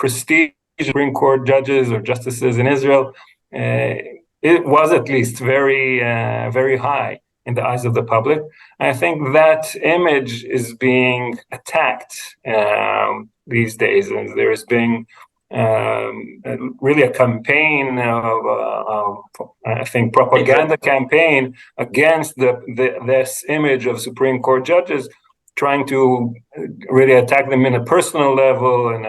prestige of Supreme Court judges or justices in Israel, it was at least very high in the eyes of the public. I think that image is being attacked these days, and there is being really a campaign of I think propaganda campaign against this image of Supreme Court judges, trying to really attack them in a personal level and.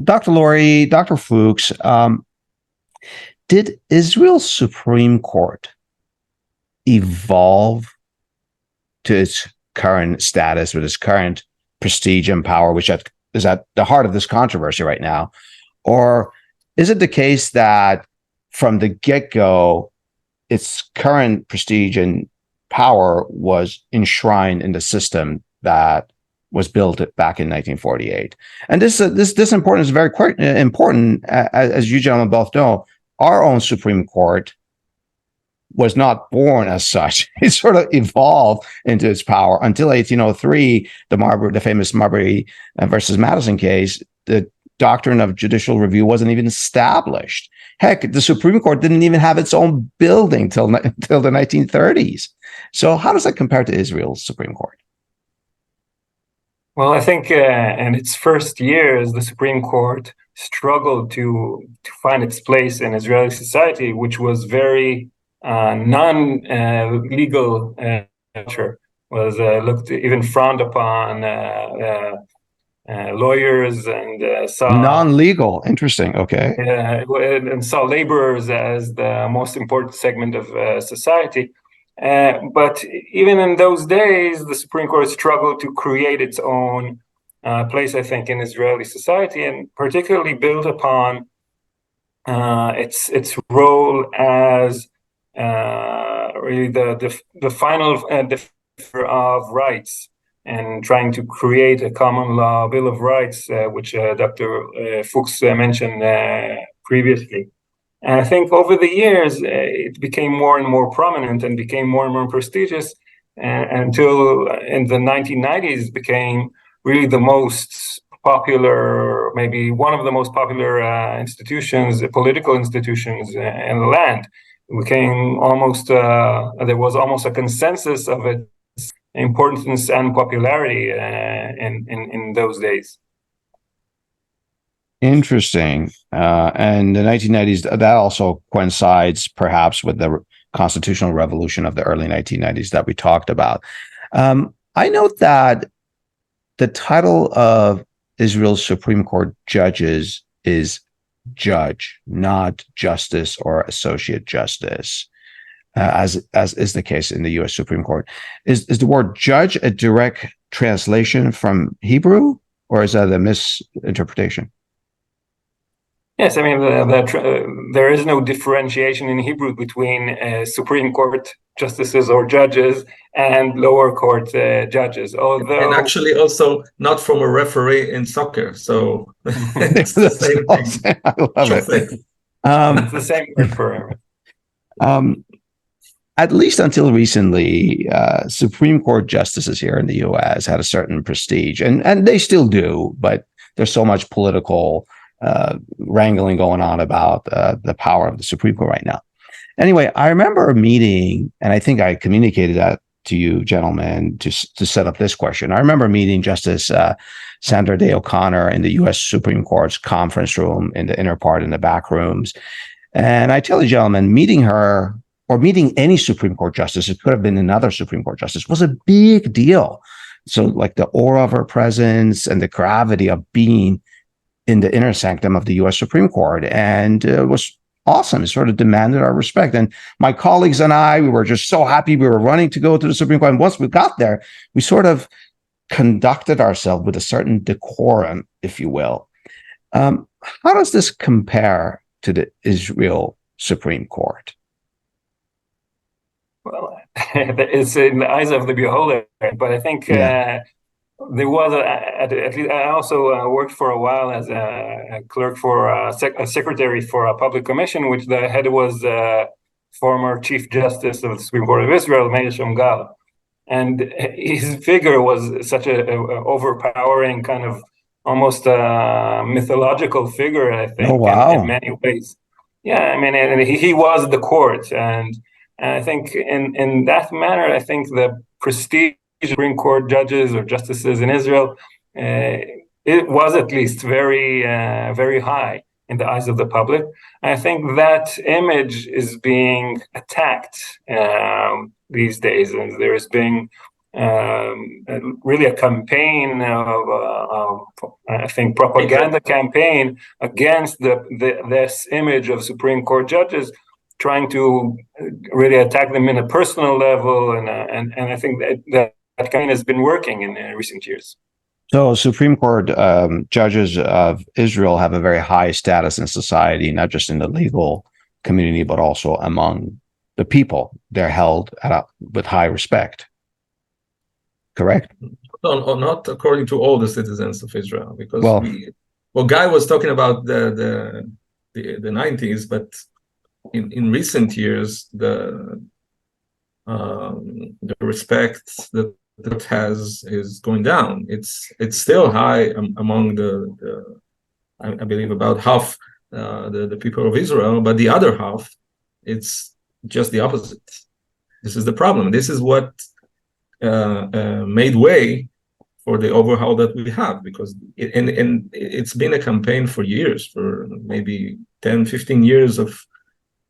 Dr. Lurie, Dr. Fuchs, did Israel's Supreme Court evolve to its current status, with its current prestige and power, which is at the heart of this controversy right now? Or is it the case that from the get-go, its current prestige and power was enshrined in the system that was built back in 1948? And this importance is very important, as you gentlemen both know. Our own Supreme Court was not born as such. It sort of evolved into its power until 1803, the famous Marbury versus Madison case. The doctrine of judicial review wasn't even established. Heck, the Supreme Court didn't even have its own building till the 1930s. So how does that compare to Israel's Supreme Court? Well, I think in its first years, the Supreme Court struggled to find its place in Israeli society, which was very non-legal culture, was looked even frowned upon. Lawyers and saw non-legal. Interesting. Okay. And saw laborers as the most important segment of society. But even in those days, the Supreme Court struggled to create its own place, I think, in Israeli society, and particularly built upon its role as really the final defender of rights, and trying to create a common law Bill of Rights, which Dr. Fuchs mentioned previously. And I think over the years, it became more and more prominent and became more and more prestigious until in the 1990s became really the most popular, maybe one of the most popular institutions, political institutions in the land. It became almost, there was almost a consensus of its importance and popularity in those days. Interesting. And the 1990s, that also coincides perhaps with the constitutional revolution of the early 1990s that we talked about. I note that the title of Israel's Supreme Court judges is judge, not justice or associate justice, as is the case in the U.S. Supreme Court. Is the word judge a direct translation from Hebrew, or is that a misinterpretation? Yes, I mean, there is no differentiation in Hebrew between Supreme Court justices or judges and lower court judges. Although, and actually also not from a referee in soccer. So it's the same thing. I love it. It's the same word for at least until recently, Supreme Court justices here in the U.S. had a certain prestige, and they still do, but there's so much political wrangling going on about the power of the Supreme Court right now. Anyway, I remember a meeting, and I think I communicated that to you gentlemen to set up this question. I remember meeting Justice Sandra Day O'Connor in the U.S. Supreme Court's conference room in the inner part, in the back rooms. And I tell you gentlemen, meeting her or meeting any Supreme Court justice, it could have been another Supreme Court justice, was a big deal. So like the aura of her presence and the gravity of being in the inner sanctum of the U.S. Supreme Court, and it was awesome. It sort of demanded our respect. And my colleagues and I, we were just so happy. We were running to go to the Supreme Court. And once we got there, we sort of conducted ourselves with a certain decorum, if you will. How does this compare to the Israel Supreme Court? Well, it's in the eyes of the beholder, but I think there was at least I also worked for a while as a clerk for a secretary for a public commission, which the head was former Chief Justice of the Supreme Court of Israel, Meir Shamgar. and his figure was such a overpowering kind of almost mythological figure, I think, Oh, in wow. many ways. Yeah, I mean, and he was the court, and I think in that manner, I think the prestige of Supreme Court judges or justices in Israel, it was at least very high in the eyes of the public. I think that image is being attacked these days, and there is being really a campaign of I think propaganda campaign against this image of Supreme Court judges, trying to really attack them in a personal level, and I think that campaign has been working in recent years. So, Supreme Court judges of Israel have a very high status in society, not just in the legal community, but also among the people. They're held with high respect. Correct? No, not according to all the citizens of Israel, because Guy was talking about the 90s, but in recent years, the respect that it has is going down. It's still high among I believe about half the people of Israel, but the other half, it's just the opposite. This is the problem. This is what made way for the overhaul that we have, because it's been a campaign for years, for maybe 10, 15 years of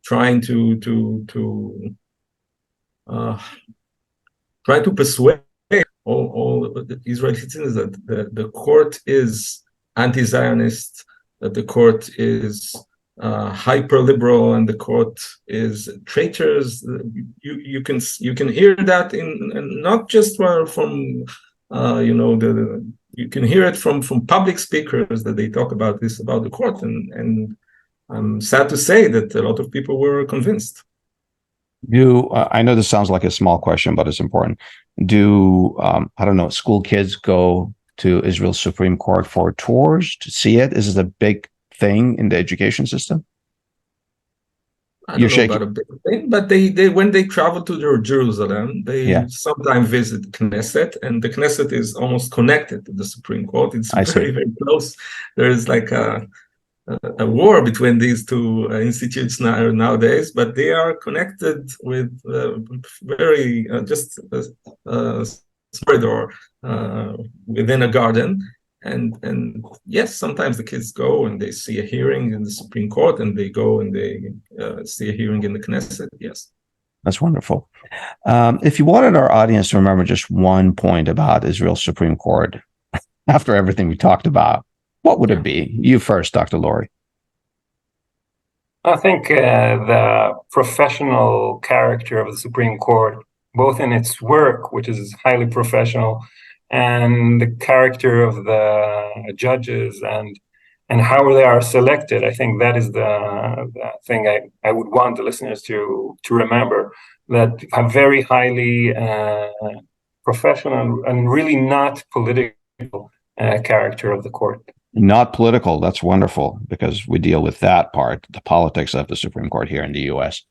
trying to persuade all the Israeli citizens that the court is anti-Zionist, that the court is hyper-liberal, and the court is traitors. You can hear that in not just from you can hear it from public speakers, that they talk about this about the court, and I'm sad to say that a lot of people were convinced. I know this sounds like a small question, but it's important. Do I don't know, school kids go to Israel's Supreme Court for tours to see it? Is it a big thing in the education system? I don't know about a big thing, but they when they travel to Jerusalem, they sometimes visit Knesset, and the Knesset is almost connected to the Supreme Court. It's very close. There is like a war between these two institutes nowadays, but they are connected with very just a corridor within a garden. And yes, sometimes the kids go and they see a hearing in the Supreme Court, and they go and they see a hearing in the Knesset. Yes. That's wonderful. If you wanted our audience to remember just one point about Israel's Supreme Court, after everything we talked about, what would it be? You first, Dr. Lurie. I think the professional character of the Supreme Court, both in its work, which is highly professional, and the character of the judges and how they are selected. I think that is the thing I would want the listeners to remember, that are very highly professional and really not political character of the court. Not political. That's wonderful, because we deal with that part, the politics of the Supreme Court here in the U.S.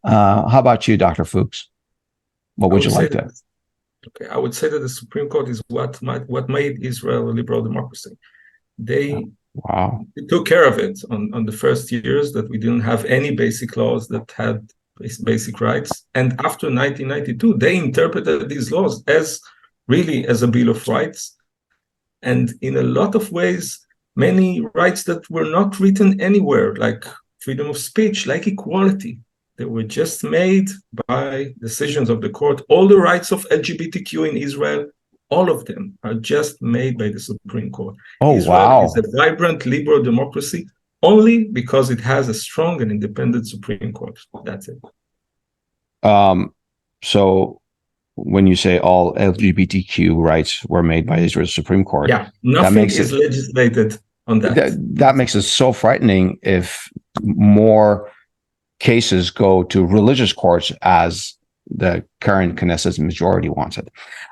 How about you, Dr. Fuchs? What would you like to? Okay, I would say that the Supreme Court is what made Israel a liberal democracy. They took care of it on the first years, that we didn't have any basic laws that had basic rights. And after 1992, they interpreted these laws as a Bill of Rights. And in a lot of ways, many rights that were not written anywhere, like freedom of speech, like equality, they were just made by decisions of the court. All the rights of LGBTQ in Israel, all of them are just made by the Supreme Court. Israel is a vibrant liberal democracy only because it has a strong and independent Supreme Court. That's it. So when you say all LGBTQ rights were made by Israel's Supreme Court, nothing is legislated on that. That makes it so frightening if more cases go to religious courts, as the current Knesset majority wants it.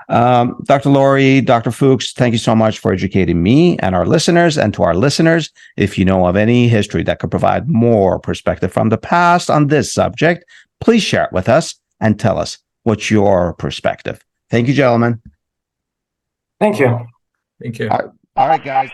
Dr. Lurie, Dr. Fuchs, thank you so much for educating me and our listeners. And to our listeners, if you know of any history that could provide more perspective from the past on this subject, please share it with us and tell us what's your perspective. Thank you, gentlemen. Thank you. Thank you. All right, guys.